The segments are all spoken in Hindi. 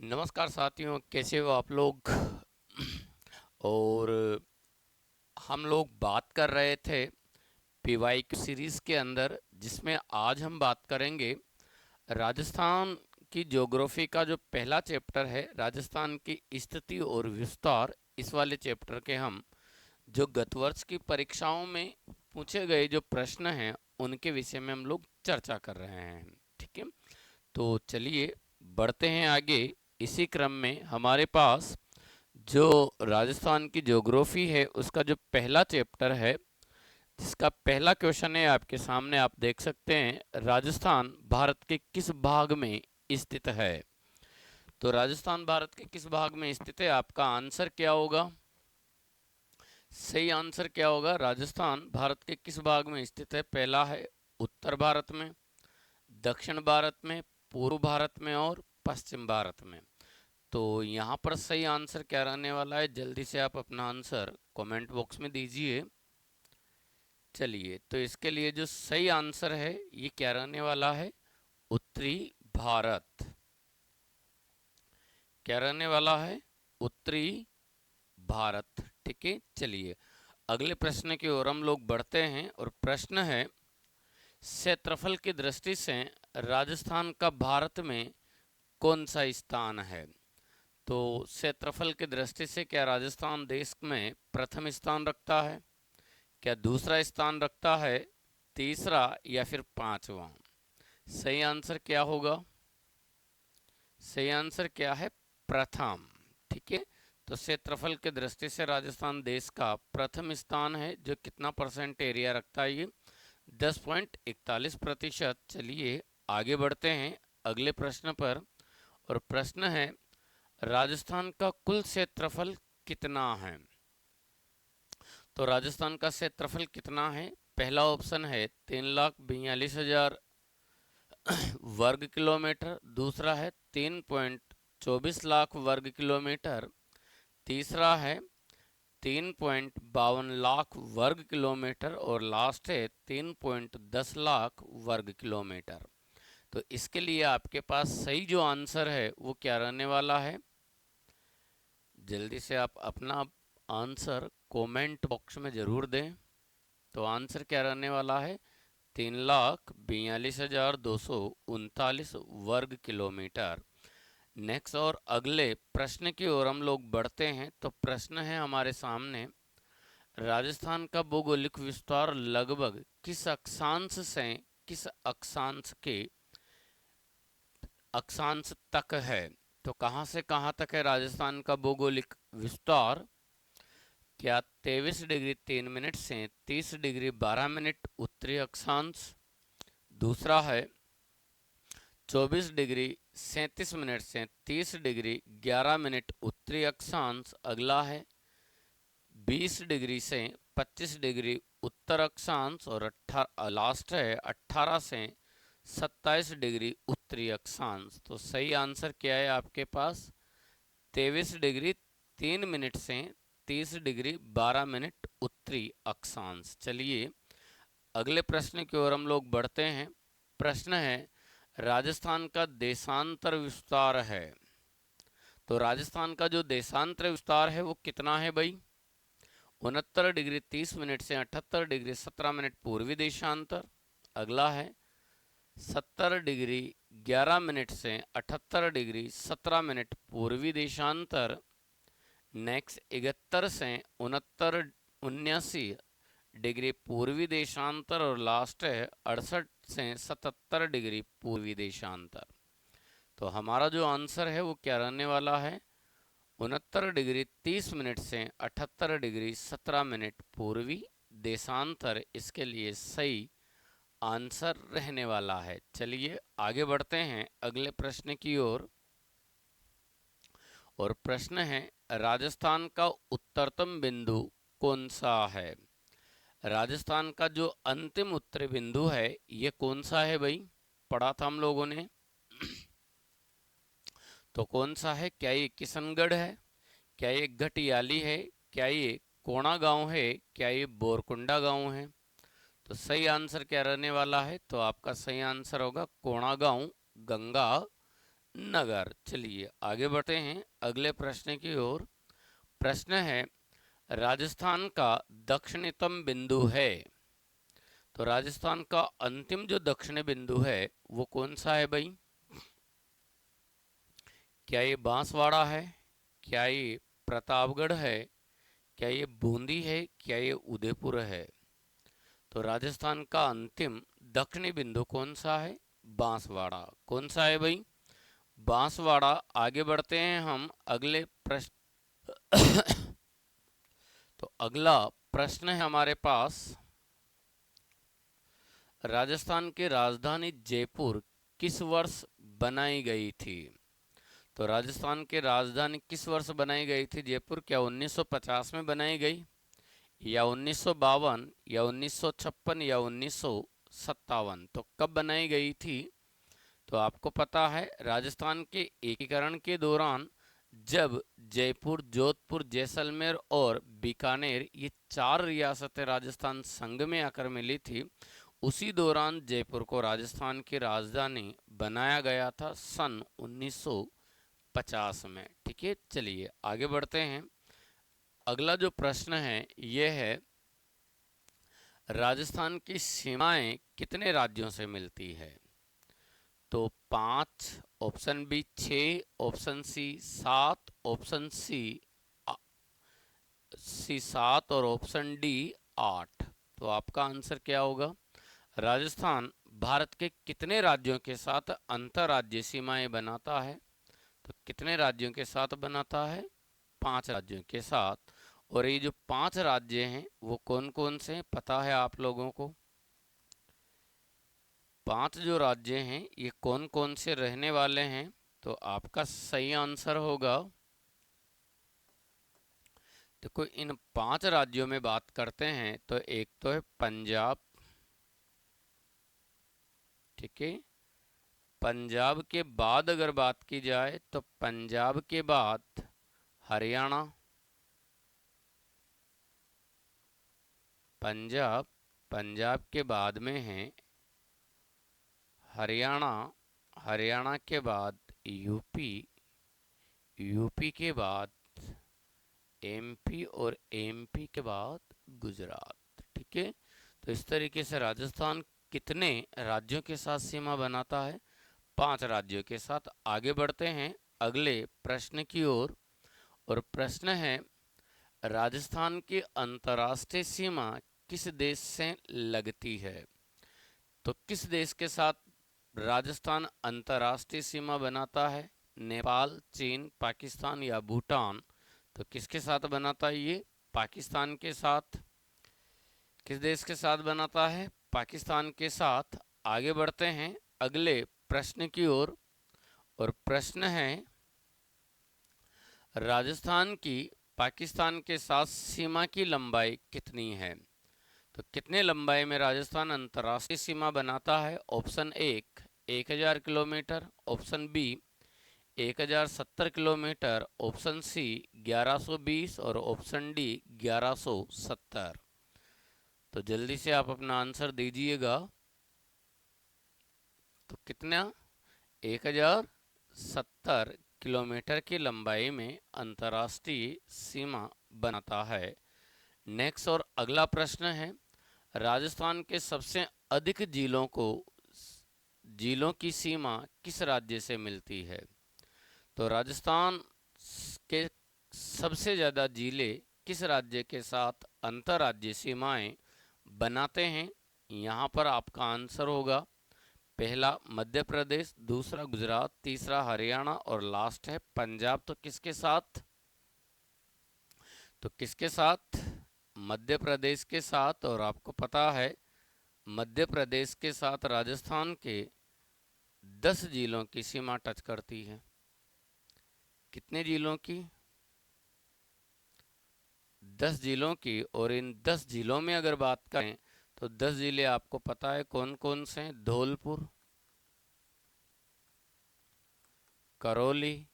नमस्कार साथियों, कैसे हो आप लोग। और हम लोग बात कर रहे थे पीवाईक्यू सीरीज के अंदर, जिसमें आज हम बात करेंगे राजस्थान की ज्योग्राफी का जो पहला चैप्टर है, राजस्थान की स्थिति और विस्तार। इस वाले चैप्टर के हम जो गत वर्ष की परीक्षाओं में पूछे गए जो प्रश्न हैं उनके विषय में हम लोग चर्चा कर रहे हैं। ठीक है, तो चलिए बढ़ते हैं आगे। इसी क्रम में हमारे पास जो राजस्थान की ज्योग्राफी है उसका जो पहला चैप्टर है, जिसका पहला क्वेश्चन है आपके सामने, आप देख सकते हैं, राजस्थान भारत के किस भाग में स्थित है। तो राजस्थान भारत के किस भाग में स्थित है, आपका आंसर क्या होगा। सही आंसर क्या होगा, राजस्थान भारत के किस भाग में स्थित है। पहला है उत्तर भारत में, दक्षिण भारत में, पूर्व भारत में और पश्चिम भारत में। तो यहाँ पर सही आंसर क्या रहने वाला है, जल्दी से आप अपना आंसर कमेंट बॉक्स में दीजिए। चलिए, तो इसके लिए जो सही आंसर है ये क्या रहने वाला है, उत्तरी भारत। क्या रहने वाला है, उत्तरी भारत। ठीक है, चलिए अगले प्रश्न की ओर हम लोग बढ़ते हैं। और प्रश्न है, क्षेत्रफल की दृष्टि से राजस्थान का भारत में कौन सा स्थान है। तो क्षेत्रफल की दृष्टि से क्या राजस्थान देश में प्रथम स्थान रखता है, क्या दूसरा स्थान रखता है, तीसरा या फिर पांचवा। सही आंसर क्या होगा, सही आंसर क्या है, प्रथम। ठीक है, तो क्षेत्रफल की दृष्टि से राजस्थान देश का प्रथम स्थान है। जो कितना परसेंट एरिया रखता है, ये 10.41%। चलिए आगे बढ़ते हैं अगले प्रश्न पर। और प्रश्न है, राजस्थान का कुल क्षेत्रफल कितना है। तो राजस्थान का क्षेत्रफल कितना है, पहला ऑप्शन है 3,42,000 वर्ग किलोमीटर, दूसरा है 3.24 लाख वर्ग किलोमीटर, तीसरा है 3.52 लाख वर्ग किलोमीटर और लास्ट है 3.10 लाख वर्ग किलोमीटर। तो इसके लिए आपके पास सही जो आंसर है वो क्या रहने वाला है, जल्दी से आप अपना आंसर कमेंट बॉक्स में ज़रूर दें। तो आंसर क्या रहने वाला है, 3,42,239 वर्ग किलोमीटर। नेक्स्ट और अगले प्रश्न की ओर हम लोग बढ़ते हैं। तो प्रश्न है हमारे सामने, राजस्थान का भौगोलिक विस्तार लगभग किस अक्षांश से किस अक्षांश के अक्षांश तक है। तो कहाँ से कहाँ तक है राजस्थान का भौगोलिक विस्तार, क्या 23 डिग्री 3 मिनट से 30 डिग्री 12 मिनट उत्तरी अक्षांश, दूसरा है 24 डिग्री 37 मिनट से 30 डिग्री 11 मिनट उत्तरी अक्षांश, अगला है 20 डिग्री से 25 डिग्री उत्तर अक्षांश और लास्ट है 18 से 27 डिग्री उत्तरी अक्षांश। तो सही आंसर क्या है आपके पास, 23 डिग्री 3 मिनट से 30 डिग्री 12 मिनट उत्तरी अक्षांश। चलिए अगले प्रश्न की ओर हम लोग बढ़ते हैं। प्रश्न है, राजस्थान का देशांतर विस्तार है। तो राजस्थान का जो देशांतर विस्तार है वो कितना है भाई, 69 डिग्री 30 मिनट से 78 डिग्री 17 मिनट पूर्वी देशांतर, अगला है 70 डिग्री 11 मिनट से 78 डिग्री 17 मिनट पूर्वी देशांतर, नेक्स्ट 71 से 79 डिग्री पूर्वी देशांतर और लास्ट है 68 से 77 डिग्री पूर्वी देशांतर। तो हमारा जो आंसर है वो क्या रहने वाला है, 69 डिग्री 30 मिनट से 78 डिग्री 17 मिनट पूर्वी देशांतर इसके लिए सही आंसर रहने वाला है। चलिए आगे बढ़ते हैं अगले प्रश्न की ओर। और प्रश्न है, राजस्थान का उत्तरतम बिंदु कौन सा है। राजस्थान का जो अंतिम उत्तरी बिंदु है ये कौन सा है भाई, पढ़ा था हम लोगों ने। तो कौन सा है, क्या ये किशनगढ़ है, क्या ये घटियाली है, क्या ये कोणा गांव है, क्या ये बोरकुंडा गांव है। तो सही आंसर क्या रहने वाला है, तो आपका सही आंसर होगा कोणा गांव, गंगा नगर। चलिए आगे बढ़ते हैं अगले प्रश्न की ओर। प्रश्न है, राजस्थान का दक्षिणतम बिंदु है। तो राजस्थान का अंतिम जो दक्षिणी बिंदु है वो कौन सा है भाई? क्या ये बांसवाड़ा है? क्या ये प्रतापगढ़ है? क्या ये बूंदी है? क्या ये उदयपुर है? तो राजस्थान का अंतिम दक्षिणी बिंदु कौन सा है? बांसवाड़ा। कौन सा है भाई? बांसवाड़ा। आगे बढ़ते हैं हम अगले प्रश्न। तो अगला प्रश्न है हमारे पास, राजस्थान की राजधानी जयपुर किस वर्ष बनाई गई थी? तो राजस्थान की राजधानी किस वर्ष बनाई गई थी जयपुर? क्या 1950 में बनाई गई, या 1952, या 1956, या 1957? तो कब बनाई गई थी? तो आपको पता है राजस्थान के एकीकरण के दौरान जब जयपुर, जोधपुर, जैसलमेर और बीकानेर ये 4 रियासतें राजस्थान संघ में आकर मिली थी, उसी दौरान जयपुर को राजस्थान की राजधानी बनाया गया था सन 1950 में। ठीक है, चलिए आगे बढ़ते हैं। अगला जो प्रश्न है यह है, राजस्थान की सीमाएं कितने राज्यों से मिलती है? तो 5, option B 6, option C 7, option C 7 और ऑप्शन डी 8। तो आपका आंसर क्या होगा? राजस्थान भारत के कितने राज्यों के साथ अंतर्राज्यीय सीमाएं बनाता है? तो कितने राज्यों के साथ बनाता है? 5 राज्यों के साथ। और ये जो 5 राज्य हैं वो कौन कौन से हैं, पता है आप लोगों को? 5 जो राज्य हैं ये कौन कौन से रहने वाले हैं? तो आपका सही आंसर होगा, देखो इन 5 राज्यों में बात करते हैं तो एक तो है पंजाब। ठीक है, पंजाब के बाद अगर बात की जाए तो पंजाब के बाद हरियाणा। पंजाब, पंजाब के बाद में है हरियाणा। हरियाणा के बाद यूपी। यूपी के बाद एमपी और एमपी के बाद गुजरात। ठीक है, तो इस तरीके से राजस्थान कितने राज्यों के साथ सीमा बनाता है? 5 राज्यों के साथ। आगे बढ़ते हैं अगले प्रश्न की ओर। और प्रश्न है, राजस्थान की अंतर्राष्ट्रीय सीमा किस देश से लगती है? तो किस देश के साथ राजस्थान अंतर्राष्ट्रीय सीमा बनाता है? नेपाल, चीन, पाकिस्तान या भूटान? तो किसके साथ बनाता है ये? पाकिस्तान के साथ। किस देश के साथ बनाता है? पाकिस्तान के साथ। आगे बढ़ते हैं अगले प्रश्न की ओर। और प्रश्न है, राजस्थान की पाकिस्तान के साथ सीमा की लंबाई कितनी है? तो कितने लंबाई में राजस्थान अंतर्राष्ट्रीय सीमा बनाता है? Option 1 1000 kilometre, option B 1070 kilometre, option C 1120 और ऑप्शन डी 1170। तो जल्दी से आप अपना आंसर दीजिएगा। तो कितना? 1070 किलोमीटर की लंबाई में अंतर्राष्ट्रीय सीमा बनाता है। नेक्स्ट और अगला प्रश्न है, राजस्थान के सबसे अधिक जिलों की सीमा किस राज्य से मिलती है? तो राजस्थान के सबसे ज़्यादा जिले किस राज्य के साथ अंतर्राज्यीय सीमाएं बनाते हैं? यहाँ पर आपका आंसर होगा, पहला मध्य प्रदेश, दूसरा गुजरात, तीसरा हरियाणा और लास्ट है पंजाब। तो किसके साथ? तो किसके साथ? मध्य प्रदेश के साथ। और आपको पता है मध्य प्रदेश के साथ राजस्थान के 10 जिलों की सीमा टच करती है। कितने जिलों की? 10 जिलों की। और इन 10 जिलों में अगर बात करें तो 10 जिले आपको पता है कौन कौन से हैं? धौलपुर, करौली,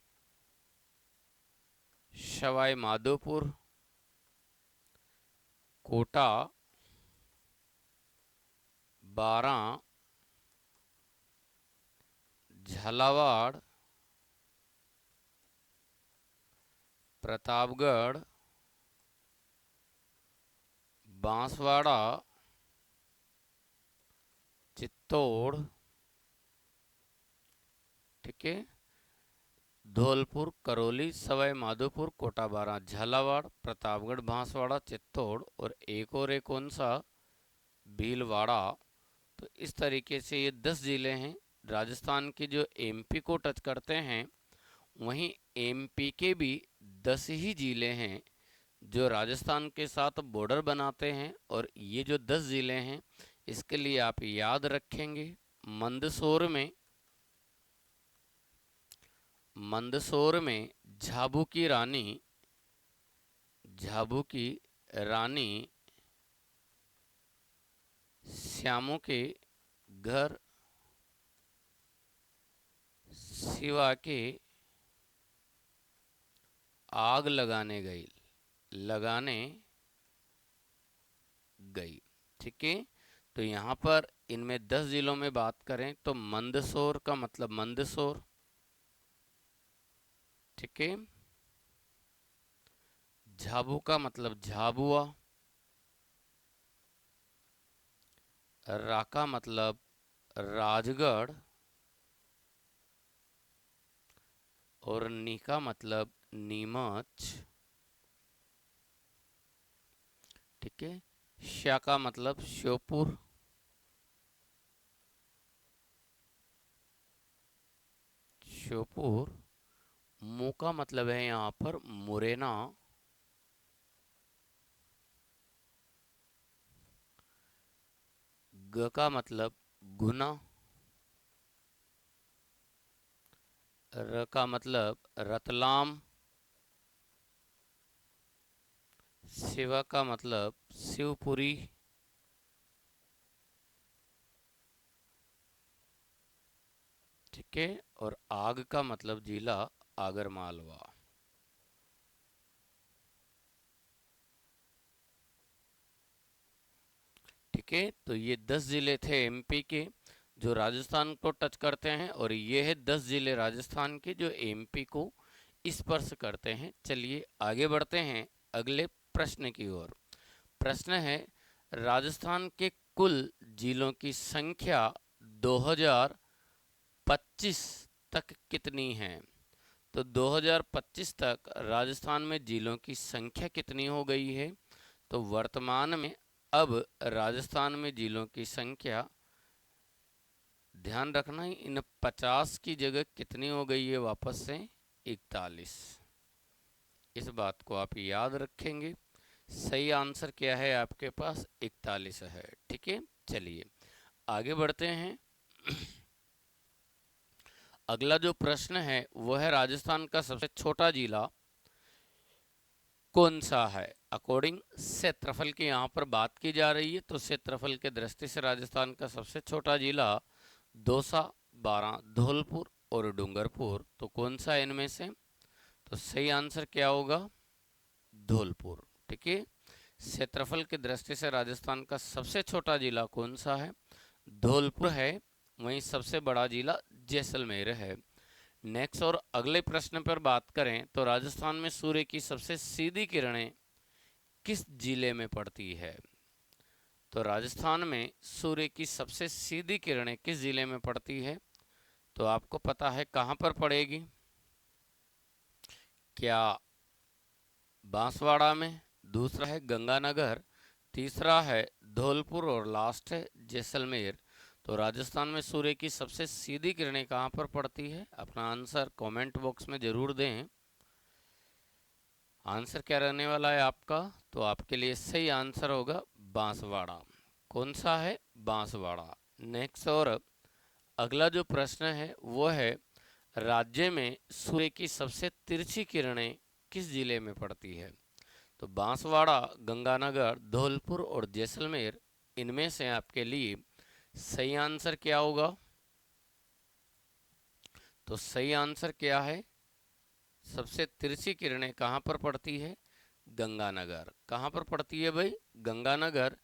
सवाई माधोपुर, कोटा, बारां, झालावाड़ प्रतापगढ़, बांसवाड़ा, चित्तौड़, ठीक है, धौलपुर, करौली, सवाई माधोपुर, कोटा बारा, झालावाड़, प्रतापगढ़, बांसवाड़ा, चित्तौड़ और एक कौन सा, भीलवाड़ा। तो इस तरीके से ये 10 जिले हैं राजस्थान के जो एमपी को टच करते हैं। वहीं एमपी के भी 10 ही जिले हैं जो राजस्थान के साथ बॉर्डर बनाते हैं। और ये जो 10 जिले हैं इसके लिए आप याद रखेंगे, मंदसौर में झाबू की रानी श्यामू के घर, शिवा के आग लगाने गई, ठीक है। तो यहाँ पर इनमें 10 जिलों में बात करें तो मंदसौर का मतलब मंदसौर, ठीक है, झाबू का मतलब झाबुआ, रा का मतलब राजगढ़ और नी का मतलब नीमच, ठीक है, शा का मतलब श्योपुर, मू का मतलब है यहाँ पर मुरैना, ग का मतलब गुना, र का मतलब रतलाम, शिवा का मतलब शिवपुरी, ठीक है, और आग का मतलब जिला आगरमालवा। ठीक है, तो ये 10 जिले थे एमपी के जो राजस्थान को टच करते हैं और ये है 10 जिले राजस्थान के जो एमपी को स्पर्श करते हैं। चलिए आगे बढ़ते हैं अगले प्रश्न की ओर। प्रश्न है, राजस्थान के कुल जिलों की संख्या 2025 तक कितनी है? तो 2025 तक राजस्थान में जिलों की संख्या कितनी हो गई है? तो वर्तमान में अब राजस्थान में जिलों की संख्या, ध्यान रखना इन 50 की जगह कितनी हो गई है वापस से, 41। इस बात को आप याद रखेंगे। सही आंसर क्या है आपके पास, 41 है, ठीक है। चलिए आगे बढ़ते हैं। अगला जो प्रश्न है वह है, राजस्थान का सबसे छोटा जिला कौन सा है? अकॉर्डिंग क्षेत्रफल की यहाँ पर बात की जा रही है, तो क्षेत्रफल के दृष्टि से राजस्थान का सबसे छोटा जिला दौसा, बारां, धौलपुर और डूंगरपुर। तो कौन सा है इनमें से? तो सही आंसर क्या होगा, धौलपुर, ठीक है। क्षेत्रफल की दृष्टि से राजस्थान का सबसे छोटा जिला कौन सा है? धौलपुर है। वहीं सबसे बड़ा जिला जैसलमेर है। नेक्स्ट और अगले प्रश्न पर बात करें तो राजस्थान में सूर्य की सबसे सीधी किरणें किस जिले में पड़ती है? तो राजस्थान में सूर्य की सबसे सीधी किरणें किस जिले में पड़ती है? तो आपको पता है कहां पर पड़ेगी? क्या बांसवाड़ा में, दूसरा है गंगानगर, तीसरा है धौलपुर और लास्ट है जैसलमेर। तो राजस्थान में सूर्य की सबसे सीधी किरणें कहां पर पड़ती है? अपना आंसर कमेंट बॉक्स में जरूर दें। आंसर क्या रहने वाला है आपका? तो आपके लिए सही आंसर होगा बांसवाड़ा। कौन सा है? बांसवाड़ा। नेक्स्ट और अगला जो प्रश्न है वो है, राज्य में सूर्य की सबसे तिरछी किरणें किस जिले में पड़ती है? तो बांसवाड़ा, गंगानगर, धौलपुर और जैसलमेर, इनमें से आपके लिए सही आंसर क्या होगा? तो सही आंसर क्या है? सबसे तिरछी किरणें कहां पर पड़ती है? गंगानगर। कहां पर पड़ती है भाई? गंगानगर।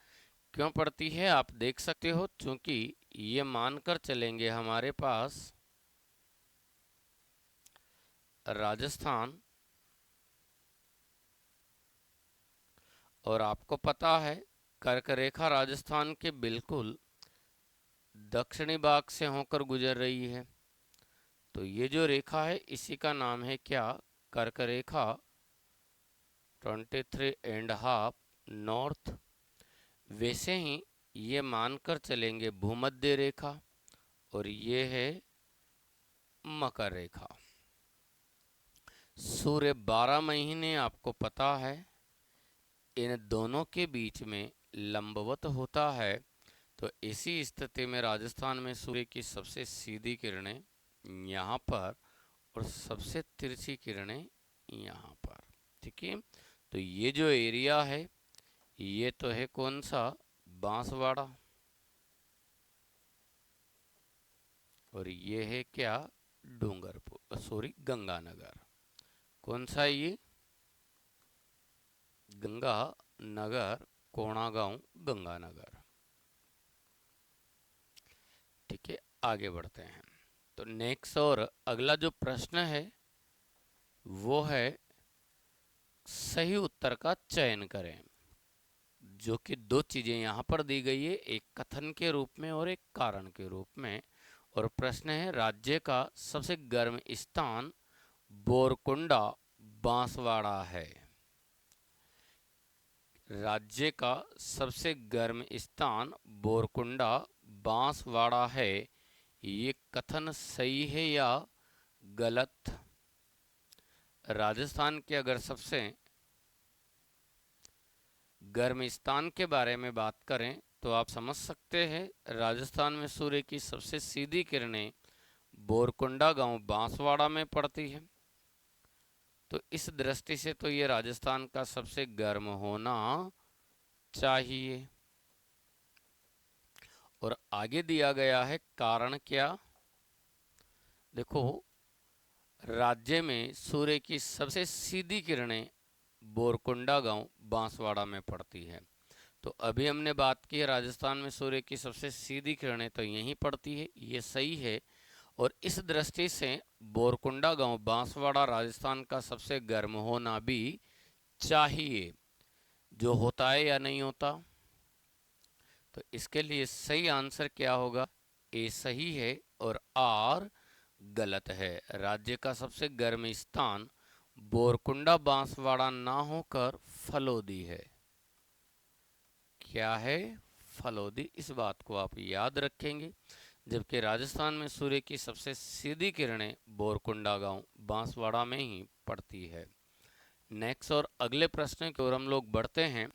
क्यों पड़ती है आप देख सकते हो, क्योंकि ये मानकर चलेंगे हमारे पास राजस्थान और आपको पता है कर्क रेखा राजस्थान के बिल्कुल दक्षिणी भाग से होकर गुजर रही है। तो ये जो रेखा है इसी का नाम है क्या? कर्क रेखा। 23.5 नॉर्थ। वैसे ही ये मानकर चलेंगे भूमध्य रेखा, और ये है मकर रेखा। सूर्य 12 महीने आपको पता है इन दोनों के बीच में लंबवत होता है। तो इसी स्थिति में राजस्थान में सूर्य की सबसे सीधी किरणें यहाँ पर और सबसे तिरछी किरणें यहाँ पर। ठीक है, तो ये जो एरिया है ये तो है कौन सा? बांसवाड़ा। और ये है क्या? डूंगरपुर, सॉरी गंगानगर। कौन सा है ये? गंगानगर, कोणागांव गंगानगर। ठीक है, आगे बढ़ते हैं। तो नेक्स्ट और अगला जो प्रश्न है वो है सही उत्तर का चयन करें, जो कि दो चीजें यहाँ पर दी गई है, एक कथन के रूप में और एक कारण के रूप में। और प्रश्न है राज्य का सबसे गर्म स्थान बोरकुंडा बांसवाड़ा है। राज्य का सबसे गर्म स्थान बोरकुंडा बांसवाड़ा है। ये कथन सही है या गलत? राजस्थान के अगर सबसे गर्म स्थान के बारे में बात करें तो आप समझ सकते हैं राजस्थान में सूर्य की सबसे सीधी किरणें बोरकुंडा गांव बांसवाड़ा में पड़ती है। तो इस दृष्टि से तो ये राजस्थान का सबसे गर्म होना चाहिए। और आगे दिया गया है कारण क्या? देखो, राज्य में सूर्य की सबसे सीधी किरणें बोरकुंडा गांव बांसवाड़ा में पड़ती है। तो अभी हमने बात की है राजस्थान में सूर्य की सबसे सीधी किरणें तो यहीं पड़ती है, ये सही है। और इस दृष्टि से बोरकुंडा गांव बांसवाड़ा राजस्थान का सबसे गर्म होना भी चाहिए, जो होता है या नहीं होता? तो इसके लिए सही आंसर क्या होगा? ए सही है और आर गलत है। राज्य का सबसे गर्म स्थान बोरकुंडा बांसवाड़ा ना होकर फलोदी है। क्या है? फलोदी। इस बात को आप याद रखेंगे। जबकि राजस्थान में सूर्य की सबसे सीधी किरणें बोरकुंडा गांव बांसवाड़ा में ही पड़ती है। नेक्स्ट और अगले प्रश्न की ओर हम लोग बढ़ते हैं।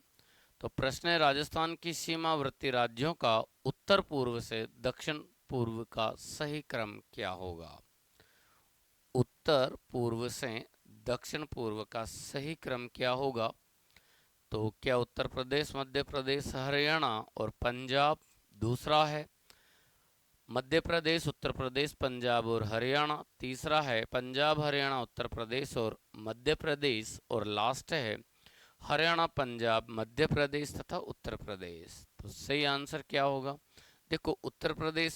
तो प्रश्न है राजस्थान की सीमावर्ती राज्यों का उत्तर पूर्व से दक्षिण पूर्व का सही क्रम क्या होगा? उत्तर पूर्व से दक्षिण पूर्व का सही क्रम क्या होगा? तो क्या उत्तर प्रदेश, मध्य प्रदेश, हरियाणा और पंजाब दूसरा है? मध्य प्रदेश, उत्तर प्रदेश, पंजाब और हरियाणा तीसरा है। पंजाब, हरियाणा, उत्तर प्रदेश और मध्य प्रदेश, और लास्ट है हरियाणा, पंजाब, मध्य प्रदेश तथा उत्तर प्रदेश। तो सही आंसर क्या होगा? देखो, उत्तर प्रदेश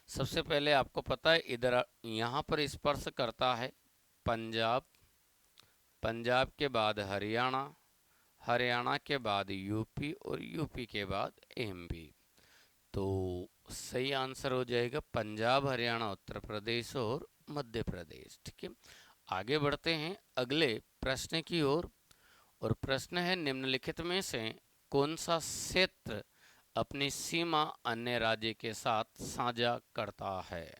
सबसे पहले आपको पता है इधर यहाँ पर स्पर्श करता है पंजाब, पंजाब के बाद हरियाणा, हरियाणा के बाद यूपी और यूपी के बाद एमपी। तो सही आंसर हो जाएगा पंजाब, हरियाणा, उत्तर प्रदेश और मध्य प्रदेश। ठीक है, आगे बढ़ते हैं अगले प्रश्न की ओर। और प्रश्न है निम्नलिखित में से कौन सा क्षेत्र अपनी सीमा अन्य राज्य के साथ साझा करता है?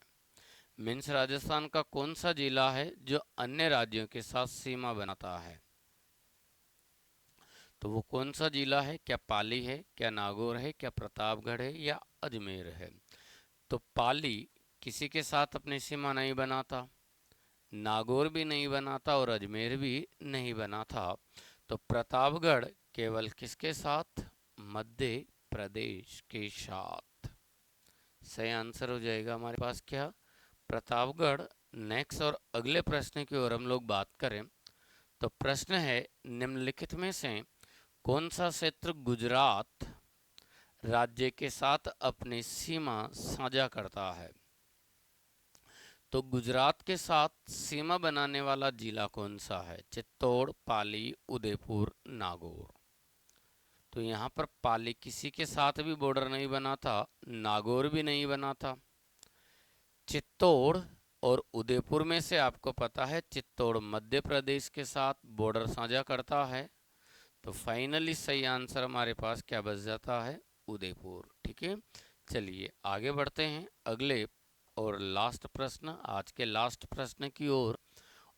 मीन्स राजस्थान का कौन सा जिला है जो अन्य राज्यों के साथ सीमा बनाता है? तो वो कौन सा जिला है? क्या पाली है, क्या नागौर है, क्या प्रतापगढ़ है या अजमेर है? तो पाली किसी के साथ अपनी सीमा नहीं बनाता, नागौर भी नहीं बनाता और अजमेर भी नहीं बना था। तो प्रतापगढ़ केवल किसके साथ? मध्य प्रदेश के साथ। सही आंसर हो जाएगा हमारे पास क्या? प्रतापगढ़। नेक्स्ट और अगले प्रश्न की ओर हम लोग बात करें तो प्रश्न है निम्नलिखित में से कौन सा क्षेत्र गुजरात राज्य के साथ अपनी सीमा साझा करता है? तो गुजरात के साथ सीमा बनाने वाला जिला कौन सा है? चित्तौड़, पाली, उदयपुर, नागौर। तो यहाँ पर पाली किसी के साथ भी बॉर्डर नहीं बना था, नागौर भी नहीं बना था। चित्तौड़ और उदयपुर में से आपको पता है चित्तौड़ मध्य प्रदेश के साथ बॉर्डर साझा करता है। तो फाइनली सही आंसर हमारे पास क्या बच जाता है? उदयपुर। ठीक है, चलिए आगे बढ़ते हैं अगले और लास्ट प्रश्न, आज के लास्ट प्रश्न की ओर।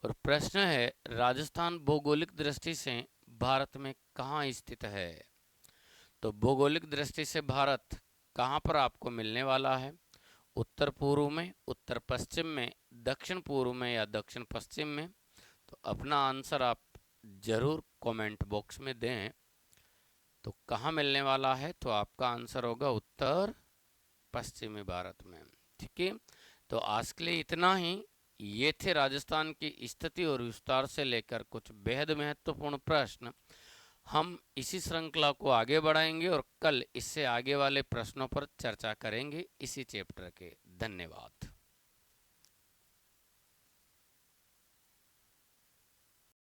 और प्रश्न है, राजस्थान भौगोलिक दृष्टि से भारत में कहाँ स्थित है? तो भौगोलिक दृष्टि से भारत कहाँ पर आपको मिलने वाला है? उत्तर पूर्व में, उत्तर पश्चिम में, दक्षिण पूर्व में या दक्षिण पश्चिम में? तो अपना आंसर आप जरूर कमेंट बॉक्स में दें। तो कहाँ मिलने वाला है? तो आपका आंसर होगा उत्तर पश्चिमी भारत में। ठीक है, तो आज के लिए इतना ही। ये थे राजस्थान की स्थिति और विस्तार से लेकर कुछ बेहद महत्वपूर्ण प्रश्न। हम इसी श्रृंखला को आगे बढ़ाएंगे और कल इससे आगे वाले प्रश्नों पर चर्चा करेंगे इसी चैप्टर के। धन्यवाद।